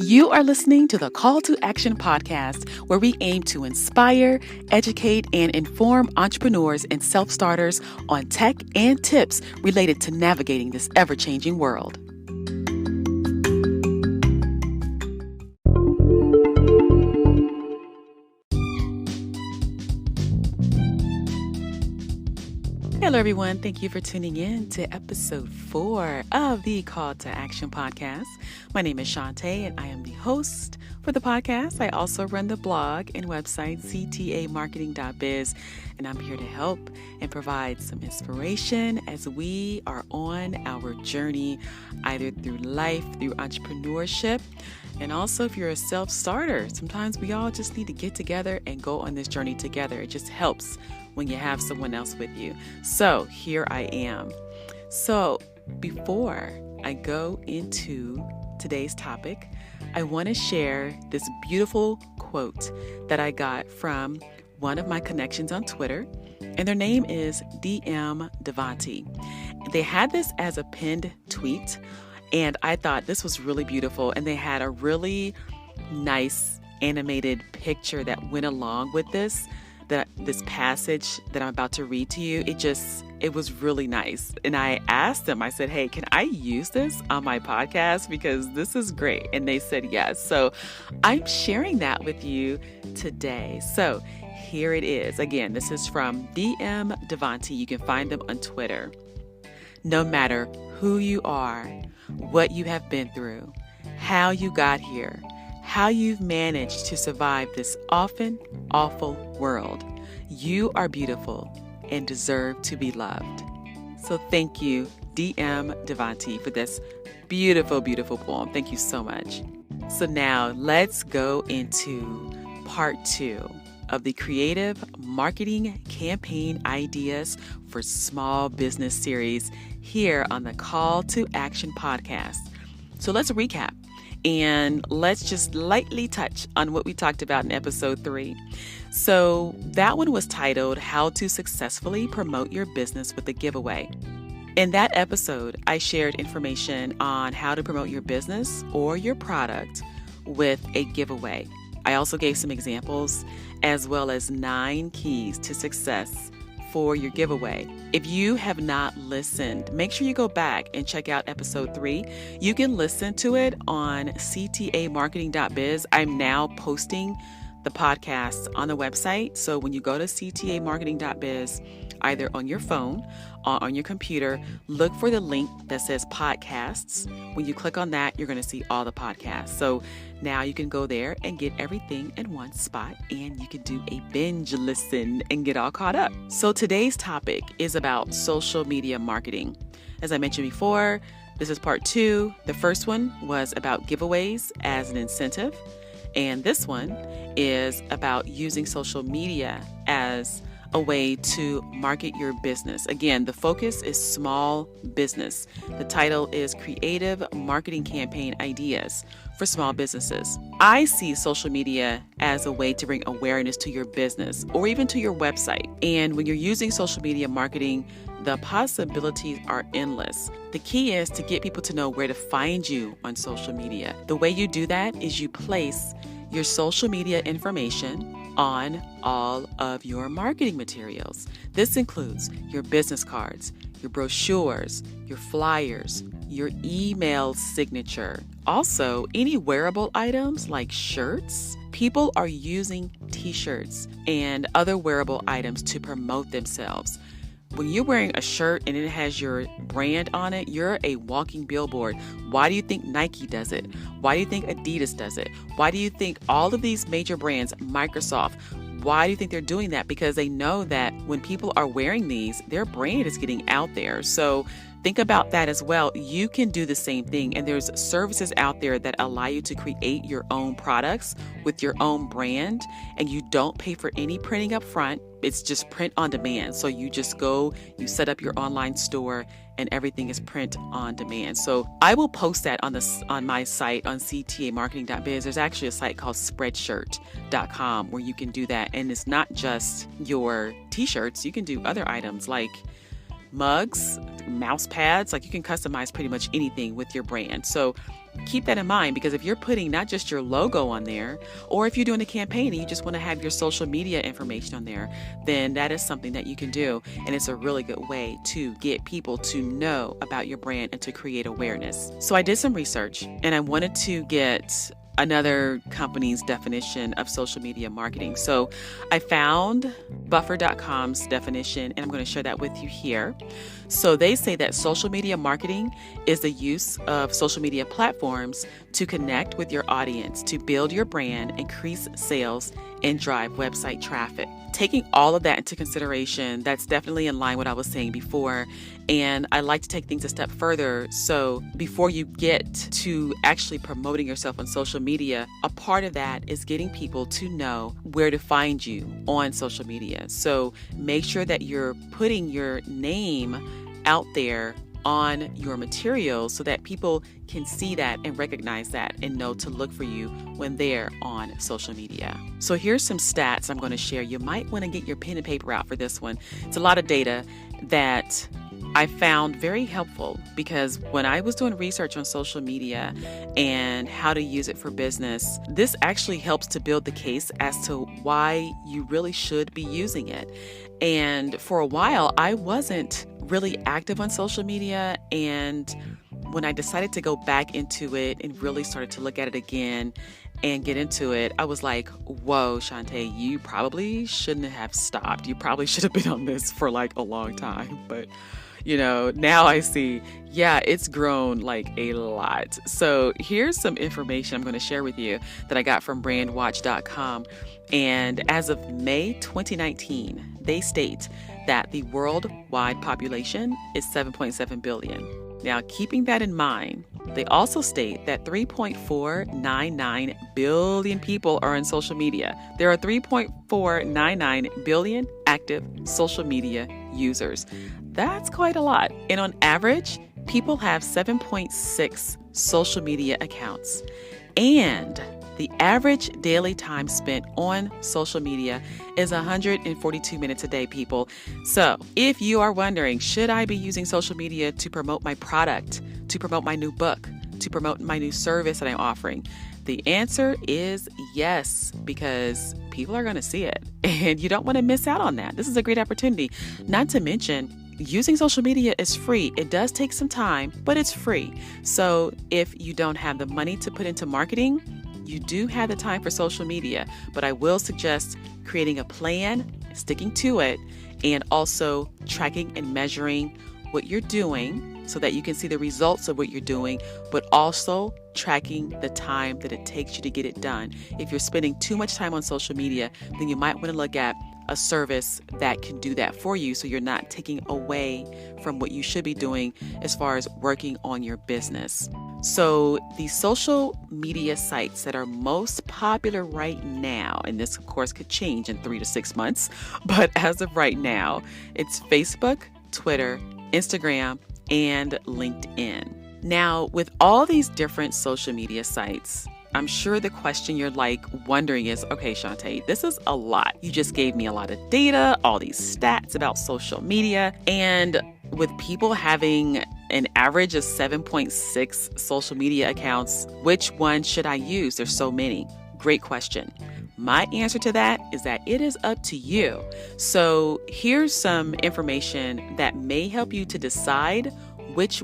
You are listening to the Call to Action podcast, where we aim to inspire, educate, and inform entrepreneurs and self-starters on tech and tips related to navigating this ever-changing world. Hello, everyone. Thank you for tuning in to episode 4 of the Call to Action podcast. My name is Shantae, and I am the host for the podcast. I also run the blog and website ctamarketing.biz, and I'm here to help and provide some inspiration as we are on our journey, either through life, through entrepreneurship, and also if you're a self-starter. Sometimes we all just need to get together and go on this journey together. It just helps when you have someone else with you. So here I am. So before I go into today's topic, I want to share this beautiful quote that I got from one of my connections on Twitter, and their name is DM Devanti. They had this as a pinned tweet, and I thought this was really beautiful, and they had a really nice animated picture that went along with this passage that I'm about to read to you. It was really nice. And I asked them, I said, hey, can I use this on my podcast? Because this is great. And they said yes. So I'm sharing that with you today. So here it is. Again, this is from DM Devanti. You can find them on Twitter. No matter who you are, what you have been through, how you got here, how you've managed to survive this often awful world, you are beautiful and deserve to be loved. So thank you, DM Devanti, for this beautiful, beautiful poem. Thank you so much. So now let's go into part 2 of the Creative Marketing Campaign Ideas for Small Business series here on the Call to Action podcast. So let's recap. And let's just lightly touch on what we talked about in episode 3. So that one was titled How to Successfully Promote Your Business with a Giveaway. In that episode, I shared information on how to promote your business or your product with a giveaway. I also gave some examples as well as 9 keys to success for your giveaway. If you have not listened, make sure you go back and check out episode 3. You can listen to it on ctamarketing.biz. I'm now posting the podcast on the website. So when you go to ctamarketing.biz, either on your phone or on your computer, look for the link that says podcasts. When you click on that, you're going to see all the podcasts. So now you can go there and get everything in one spot, and you can do a binge listen and get all caught up. So today's topic is about social media marketing. As I mentioned before, this is part 2. The first one was about giveaways as an incentive. And this one is about using social media as a way to market your business. Again, the focus is small business. The title is Creative Marketing Campaign Ideas for Small Businesses. I see social media as a way to bring awareness to your business or even to your website. And when you're using social media marketing, the possibilities are endless. The key is to get people to know where to find you on social media. The way you do that is you place your social media information on all of your marketing materials. This includes your business cards, your brochures, your flyers, your email signature. Also, any wearable items like shirts. People are using t-shirts and other wearable items to promote themselves. When you're wearing a shirt and it has your brand on it, you're a walking billboard. Why do you think Nike does it? Why do you think Adidas does it? Why do you think all of these major brands, Microsoft, why do you think they're doing that? Because they know that when people are wearing these, their brand is getting out there. So think about that as well. You can do the same thing. And there's services out there that allow you to create your own products with your own brand, and you don't pay for any printing up front. It's just print on demand. So you just go, you set up your online store, and everything is print on demand. So I will post that on my site on ctamarketing.biz. There's actually a site called spreadshirt.com where you can do that. And it's not just your t-shirts. You can do other items like mugs, mouse pads. Like, you can customize pretty much anything with your brand. So keep that in mind, because if you're putting not just your logo on there, or if you're doing a campaign and you just want to have your social media information on there, then that is something that you can do. And it's a really good way to get people to know about your brand and to create awareness. So I did some research and I wanted to get another company's definition of social media marketing. So I found buffer.com's definition, and I'm going to share that with you here. So they say that social media marketing is the use of social media platforms to connect with your audience, to build your brand, increase sales, and drive website traffic. Taking all of that into consideration, that's definitely in line with what I was saying before. And I like to take things a step further. So before you get to actually promoting yourself on social media, a part of that is getting people to know where to find you on social media. So make sure that you're putting your name out there on your materials so that people can see that and recognize that and know to look for you when they're on social media. So here's some stats I'm going to share. You might want to get your pen and paper out for this one. It's a lot of data that I found very helpful, because when I was doing research on social media and how to use it for business, this actually helps to build the case as to why you really should be using it. And for a while, I wasn't really active on social media. And when I decided to go back into it and really started to look at it again and get into it, I was like, whoa, Shantae, you probably shouldn't have stopped. You probably should have been on this for like a long time. But now I see, yeah, it's grown like a lot. So here's some information I'm going to share with you that I got from brandwatch.com. And as of May 2019, they state that the worldwide population is 7.7 billion. Now, keeping that in mind, they also state that 3.499 billion people are on social media. There are 3.499 billion active social media users. That's quite a lot. And on average, people have 7.6 social media accounts. And the average daily time spent on social media is 142 minutes a day, people. So if you are wondering, should I be using social media to promote my product, to promote my new book, to promote my new service that I'm offering? The answer is yes, because people are going to see it and you don't want to miss out on that. This is a great opportunity. Not to mention, using social media is free. It does take some time, but it's free. So if you don't have the money to put into marketing, you do have the time for social media, but I will suggest creating a plan, sticking to it, and also tracking and measuring what you're doing so that you can see the results of what you're doing, but also tracking the time that it takes you to get it done. If you're spending too much time on social media, then you might want to look at a service that can do that for you, so you're not taking away from what you should be doing as far as working on your business. So the social media sites that are most popular right now, and this of course could change in 3 to 6 months, but as of right now, it's Facebook, Twitter, Instagram, and LinkedIn. Now, with all these different social media sites, I'm sure the question you're wondering is, okay, Shantae, this is a lot. You just gave me a lot of data, all these stats about social media, and with people having an average of 7.6 social media accounts, which one should I use? There's so many. Great question. My answer to that is that it is up to you. So here's some information that may help you to decide which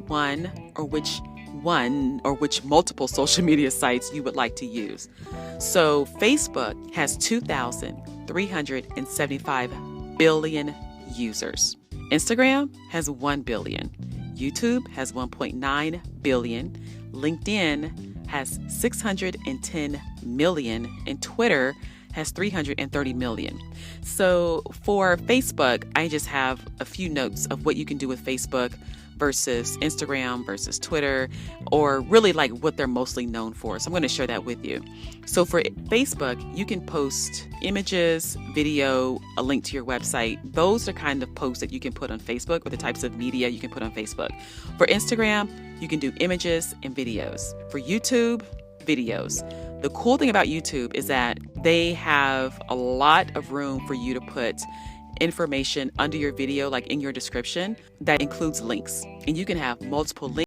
multiple social media sites you would like to use. So Facebook has 2,375 billion users. Instagram has 1 billion. YouTube has 1.9 billion. LinkedIn has 610 million. And Twitter has 330 million. So for Facebook, I just have a few notes of what you can do with Facebook versus Instagram versus Twitter, or really what they're mostly known for. So I'm going to share that with you. So for Facebook, you can post images, video, a link to your website. Those are kind of posts that you can put on Facebook, or the types of media you can put on Facebook. For Instagram, you can do images and videos. For YouTube, videos. The cool thing about YouTube is that they have a lot of room for you to put information under your video, like in your description, that includes links. And you can have multiple links